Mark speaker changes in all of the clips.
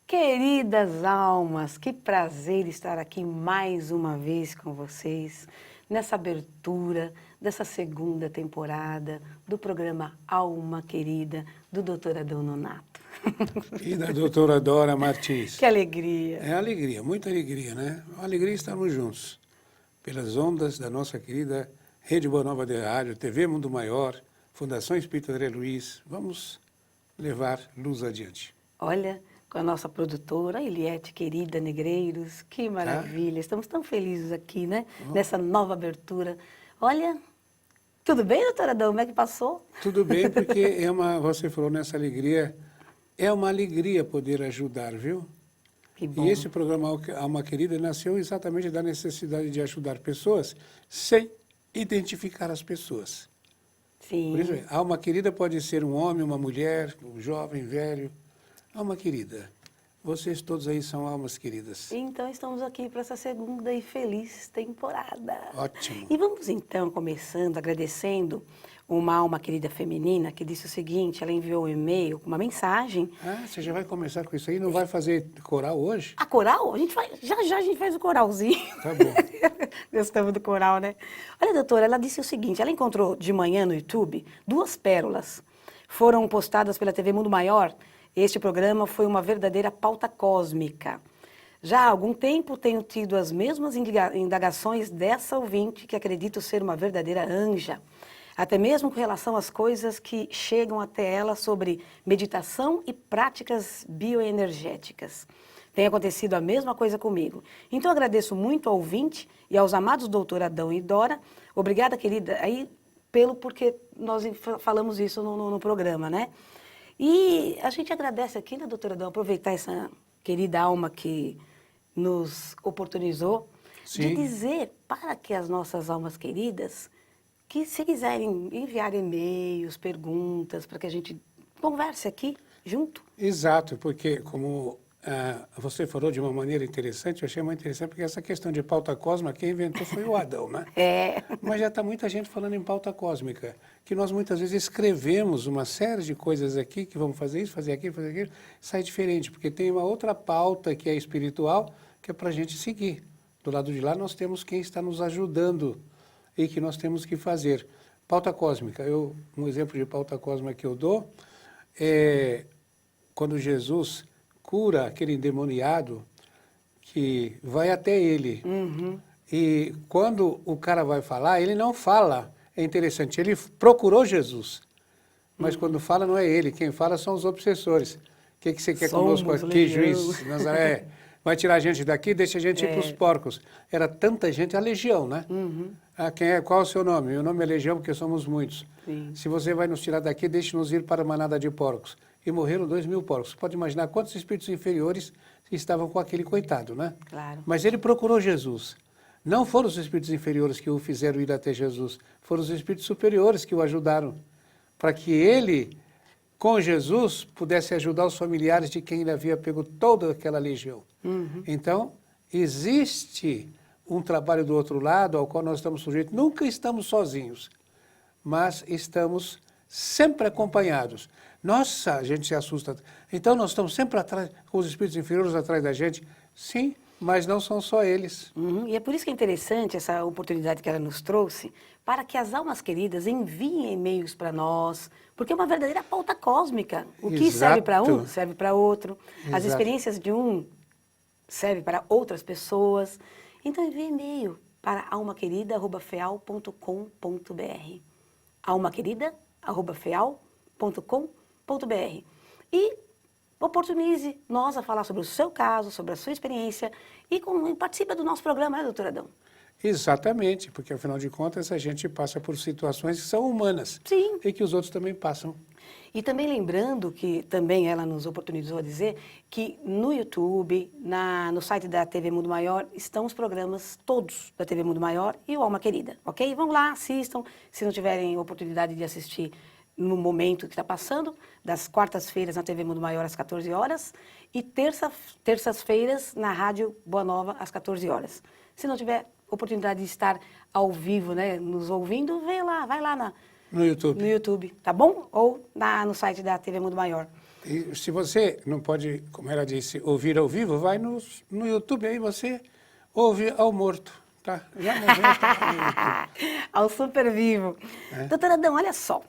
Speaker 1: Queridas almas, que prazer estar aqui mais uma vez com vocês, nessa abertura dessa segunda temporada do programa Alma Querida, do Dr. Adão Nonato.
Speaker 2: E da doutora Dora Martins.
Speaker 1: Que alegria!
Speaker 2: É alegria, muita alegria, né? Uma alegria estarmos juntos, pelas ondas da nossa querida Rede Boa Nova de Rádio, TV Mundo Maior, Fundação Espírita André Luiz. Vamos levar luz adiante.
Speaker 1: Olha, com a nossa produtora, Eliette querida Negreiros, que maravilha! Estamos tão felizes aqui, né? Nessa nova abertura. Olha, tudo bem, doutora Adão? Como é que passou?
Speaker 2: Tudo bem, porque você falou nessa alegria, é uma alegria poder ajudar, viu?
Speaker 1: Que bom.
Speaker 2: E esse programa Alma Querida nasceu exatamente da necessidade de ajudar pessoas sem identificar as pessoas.
Speaker 1: Sim.
Speaker 2: Por isso, alma querida pode ser um homem, uma mulher, um jovem, velho. Alma querida, vocês todos aí são almas queridas.
Speaker 1: Então estamos aqui para essa segunda e feliz temporada.
Speaker 2: Ótimo.
Speaker 1: E vamos então começando agradecendo uma alma querida feminina que disse o seguinte, ela enviou um e-mail com uma mensagem.
Speaker 2: Ah, você já vai começar com isso aí? Não vai fazer coral hoje?
Speaker 1: A coral? A gente faz, já a gente faz o coralzinho.
Speaker 2: Tá bom.
Speaker 1: Gostamos do coral, né? Olha, doutora, ela disse o seguinte, ela encontrou de manhã no YouTube 2 pérolas. Foram postadas pela TV Mundo Maior. Este programa foi uma verdadeira pauta cósmica. Já há algum tempo tenho tido as mesmas indagações dessa ouvinte, que acredito ser uma verdadeira anja, até mesmo com relação às coisas que chegam até ela sobre meditação e práticas bioenergéticas. Tem acontecido a mesma coisa comigo. Então agradeço muito ao ouvinte e aos amados doutor Adão e Dora. Obrigada, querida, aí porque nós falamos isso no programa, né? E a gente agradece aqui, né, doutora Adão, aproveitar essa querida alma que nos oportunizou,
Speaker 2: Sim.
Speaker 1: de dizer para que as nossas almas queridas, que se quiserem enviar e-mails, perguntas, para que a gente converse aqui junto.
Speaker 2: Exato, porque como você falou de uma maneira interessante, eu achei muito interessante, porque essa questão de pauta cósmica, quem inventou foi o Adão, né?
Speaker 1: É.
Speaker 2: Mas já está muita gente falando em pauta cósmica, que nós muitas vezes escrevemos uma série de coisas aqui, que vamos fazer isso, fazer aquilo, sai diferente, porque tem uma outra pauta que é espiritual, que é para a gente seguir. Do lado de lá nós temos quem está nos ajudando e que nós temos que fazer. Pauta cósmica, um exemplo de pauta cósmica que eu dou é quando Jesus cura aquele endemoniado que vai até ele.
Speaker 1: Uhum.
Speaker 2: E quando o cara vai falar, ele não fala. É interessante, ele procurou Jesus. Mas quando fala, não é ele. Quem fala são os obsessores. O que você quer
Speaker 1: Somos
Speaker 2: conosco aqui,
Speaker 1: legião.
Speaker 2: juiz Nazaré? Vai tirar a gente daqui, deixa a gente ir para os porcos. Era tanta gente, a legião, né?
Speaker 1: Uhum.
Speaker 2: Qual é o seu nome? Meu nome é Legião, porque somos muitos.
Speaker 1: Sim.
Speaker 2: Se você vai nos tirar daqui, deixe-nos ir para a manada de porcos. E morreram 2.000 porcos. Você pode imaginar quantos espíritos inferiores estavam com aquele coitado, né?
Speaker 1: Claro.
Speaker 2: Mas ele procurou Jesus. Não foram os espíritos inferiores que o fizeram ir até Jesus, foram os espíritos superiores que o ajudaram, para que ele, com Jesus, pudesse ajudar os familiares de quem ele havia pego toda aquela legião.
Speaker 1: Uhum.
Speaker 2: Então, existe um trabalho do outro lado ao qual nós estamos sujeitos. Nunca estamos sozinhos, mas estamos sempre acompanhados. Nossa, a gente se assusta. Então, nós estamos sempre atrás, com os espíritos inferiores atrás da gente. Sim, mas não são só eles.
Speaker 1: Uhum. E é por isso que é interessante essa oportunidade que ela nos trouxe, para que as almas queridas enviem e-mails para nós, porque é uma verdadeira pauta cósmica. O que serve para um, serve para outro. As
Speaker 2: Exato.
Speaker 1: experiências de um servem para outras pessoas. Então envie e-mail para almaquerida@feal.com.br. almaquerida@feal.com.br. E oportunize nós a falar sobre o seu caso, sobre a sua experiência e participe do nosso programa, né, doutora Adão?
Speaker 2: Exatamente, porque afinal de contas a gente passa por situações que são humanas.
Speaker 1: Sim.
Speaker 2: E que os outros também passam.
Speaker 1: E também lembrando que também ela nos oportunizou a dizer que no YouTube, no site da TV Mundo Maior, estão os programas todos da TV Mundo Maior e o Alma Querida, ok? Vão lá, assistam, se não tiverem oportunidade de assistir no momento que está passando, das quartas-feiras na TV Mundo Maior às 14 horas e terças-feiras na Rádio Boa Nova às 14 horas. Se não tiver oportunidade de estar ao vivo, né, nos ouvindo, vai lá
Speaker 2: No YouTube.
Speaker 1: no YouTube, tá bom? Ou no site da TV Mundo Maior.
Speaker 2: E se você não pode, como ela disse, ouvir ao vivo, vai no YouTube, aí você ouve ao morto, tá? Já morreu, tá no YouTube.
Speaker 1: Ao super vivo. Doutora Adão, olha só.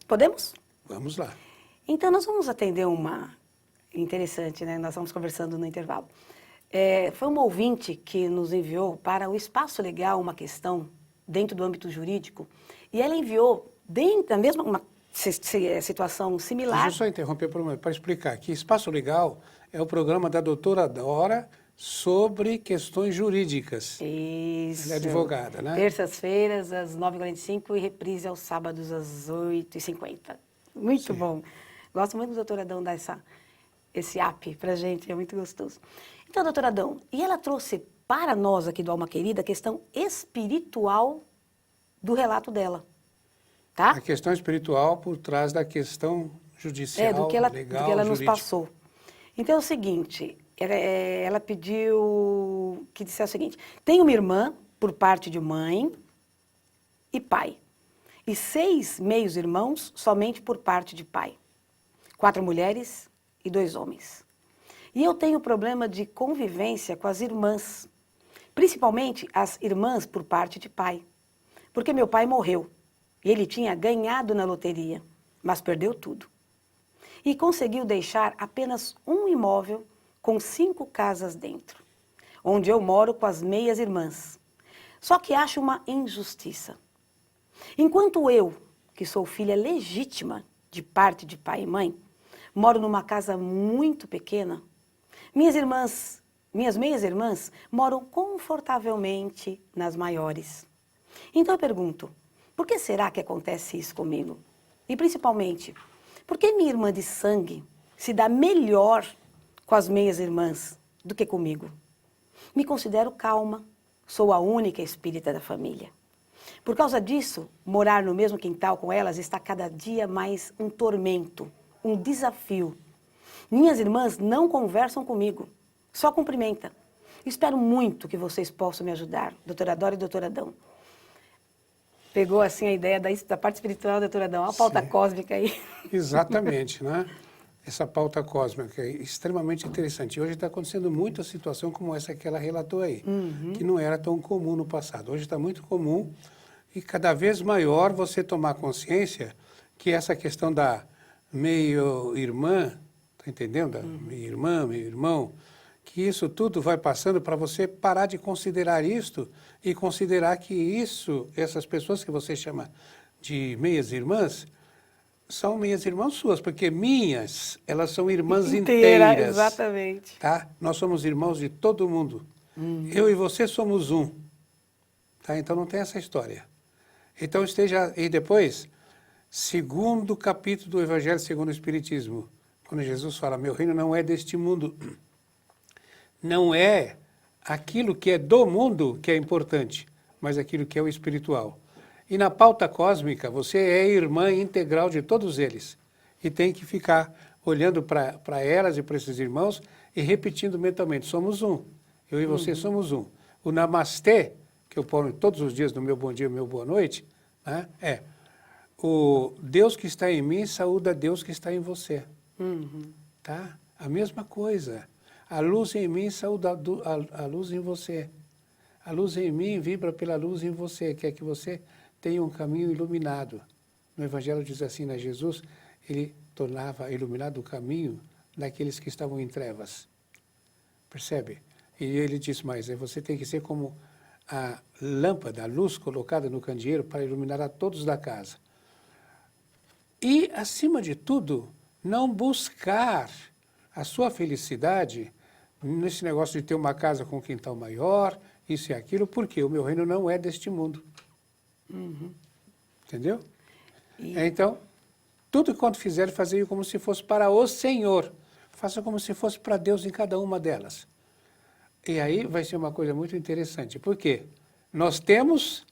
Speaker 1: Podemos?
Speaker 2: Vamos lá.
Speaker 1: Então, nós vamos atender uma interessante, né? Nós estamos conversando no intervalo. Foi uma ouvinte que nos enviou para o Espaço Legal uma questão dentro do âmbito jurídico e ela enviou dentro da mesma situação similar.
Speaker 2: Deixa eu só interromper para explicar que Espaço Legal é o programa da doutora Dora sobre questões jurídicas.
Speaker 1: Isso.
Speaker 2: Ela é advogada, né?
Speaker 1: Terças-feiras, às 9h45 e reprise aos sábados, às 8h50. Muito bom. Gosto muito do doutor Adão dar esse app pra gente, é muito gostoso. Então, doutor Adão, e ela trouxe para nós aqui do Alma Querida a questão espiritual do relato dela, tá?
Speaker 2: A questão espiritual por trás da questão judicial,
Speaker 1: do que ela
Speaker 2: legal,
Speaker 1: nos
Speaker 2: jurídica.
Speaker 1: passou. Então é o seguinte, ela pediu que dissesse o seguinte: tenho uma irmã por parte de mãe e pai, e 6 meios-irmãos somente por parte de pai. 4 mulheres e 2 homens. E eu tenho problema de convivência com as irmãs, principalmente as irmãs por parte de pai, porque meu pai morreu e ele tinha ganhado na loteria, mas perdeu tudo. E conseguiu deixar apenas um imóvel com 5 casas dentro, onde eu moro com as meias irmãs. Só que acho uma injustiça. Enquanto eu, que sou filha legítima de parte de pai e mãe, moro numa casa muito pequena, minhas meias irmãs moram confortavelmente nas maiores. Então eu pergunto, por que será que acontece isso comigo? E principalmente, por que minha irmã de sangue se dá melhor com as meias irmãs do que comigo? Me considero calma, sou a única espírita da família. Por causa disso, morar no mesmo quintal com elas está cada dia mais um tormento, um desafio. Minhas irmãs não conversam comigo, só cumprimentam. Espero muito que vocês possam me ajudar, doutora Dora e doutora Adão. Pegou assim a ideia da parte espiritual, doutora Adão, a pauta cósmica aí.
Speaker 2: Exatamente, né? Essa pauta cósmica é extremamente interessante. Hoje está acontecendo muita situação como essa que ela relatou aí, que não era tão comum no passado. Hoje está muito comum e cada vez maior você tomar consciência que essa questão da meio-irmã, tá entendendo? Da meio-irmã, meio-irmão, que isso tudo vai passando para você parar de considerar isto e considerar que isso, essas pessoas que você chama de meias-irmãs, são meias-irmãs suas, porque minhas, elas são irmãs inteiras.
Speaker 1: Exatamente.
Speaker 2: Tá? Nós somos irmãos de todo mundo. Eu e você somos um. Tá? Então não tem essa história. Então esteja... E depois, 2º capítulo do Evangelho segundo o Espiritismo, quando Jesus fala, meu reino não é deste mundo. Não é aquilo que é do mundo que é importante, mas aquilo que é o espiritual. E na pauta cósmica, você é irmã integral de todos eles. E tem que ficar olhando para elas e para esses irmãos e repetindo mentalmente, somos um. Eu e você somos um. O namastê, que eu ponho todos os dias no meu bom dia, meu boa noite, né, o Deus que está em mim saúda Deus que está em você. Tá? A mesma coisa. A luz em mim saúda a luz em você. A luz em mim vibra pela luz em você, que é que você tenha um caminho iluminado. No Evangelho diz assim, né? Jesus, ele tornava iluminado o caminho daqueles que estavam em trevas. Percebe? E ele diz mais, você tem que ser como a lâmpada, a luz colocada no candeeiro para iluminar a todos da casa. E, acima de tudo, não buscar a sua felicidade nesse negócio de ter uma casa com um quintal maior, isso e aquilo, porque o meu reino não é deste mundo. Entendeu? Então, tudo quanto fizer, fazer como se fosse para o Senhor. Faça como se fosse para Deus em cada uma delas. E aí vai ser uma coisa muito interessante. Por quê? Nós temos,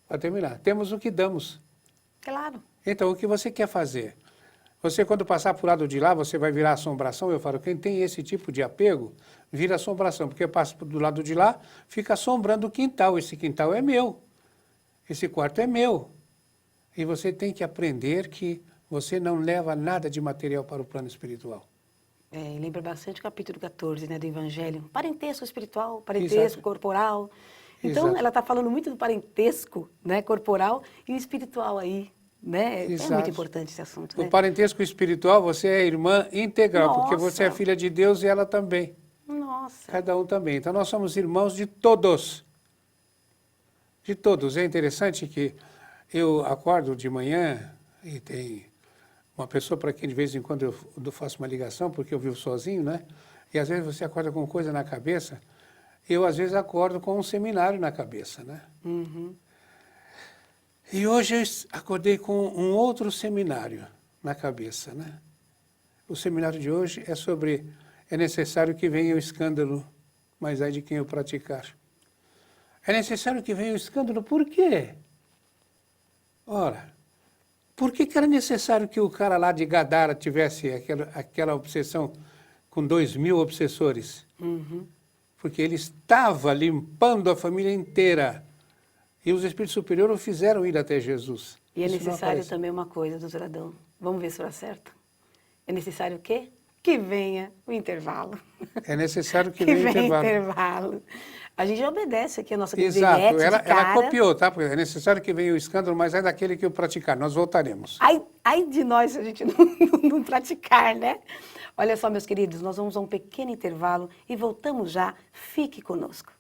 Speaker 2: para terminar, temos o que damos.
Speaker 1: Claro.
Speaker 2: Então, o que você quer fazer? Você, quando passar por lado de lá, você vai virar assombração. Eu falo, quem tem esse tipo de apego, vira assombração. Porque passa do lado de lá, fica assombrando o quintal. Esse quintal é meu. Esse quarto é meu. E você tem que aprender que você não leva nada de material para o plano espiritual.
Speaker 1: Lembra bastante o capítulo 14, né, do Evangelho. Parentesco espiritual, parentesco
Speaker 2: Exato.
Speaker 1: corporal. Então,
Speaker 2: Exato.
Speaker 1: ela está falando muito do parentesco, né, corporal e o espiritual aí, né? É
Speaker 2: Exato.
Speaker 1: muito importante esse assunto,
Speaker 2: No
Speaker 1: né?
Speaker 2: parentesco espiritual, você é irmã integral, porque você é
Speaker 1: Nossa.
Speaker 2: filha de Deus e ela também.
Speaker 1: Nossa.
Speaker 2: Cada um também. Então, nós somos irmãos de todos. De todos. É interessante que eu acordo de manhã e tem uma pessoa para quem de vez em quando eu faço uma ligação, porque eu vivo sozinho, né? E às vezes você acorda com coisa na cabeça. Eu, às vezes, acordo com um seminário na cabeça, né?
Speaker 1: Uhum.
Speaker 2: E hoje eu acordei com um outro seminário na cabeça, né? O seminário de hoje é sobre é necessário que venha o escândalo, mas ai de quem o praticar. É necessário que venha o escândalo, por quê? Ora, por que era necessário que o cara lá de Gadara tivesse aquela obsessão com 2.000 obsessores?
Speaker 1: Uhum.
Speaker 2: Porque ele estava limpando a família inteira. E os espíritos superiores o fizeram ir até Jesus.
Speaker 1: E é
Speaker 2: Isso não
Speaker 1: necessário
Speaker 2: aparece.
Speaker 1: também uma coisa, doutor Adão. Vamos ver se eu acerto. É necessário o quê? Que venha o intervalo.
Speaker 2: É necessário que
Speaker 1: Que
Speaker 2: venha o
Speaker 1: venha
Speaker 2: intervalo.
Speaker 1: intervalo. A gente obedece aqui a nossa
Speaker 2: Exato,
Speaker 1: Ivete de
Speaker 2: ela
Speaker 1: cara.
Speaker 2: copiou, tá? Porque é necessário que venha o escândalo, mas é daquele que o praticar. Nós voltaremos.
Speaker 1: Ai de nós se a gente não praticar, né? Olha só, meus queridos, nós vamos a um pequeno intervalo e voltamos já. Fique conosco.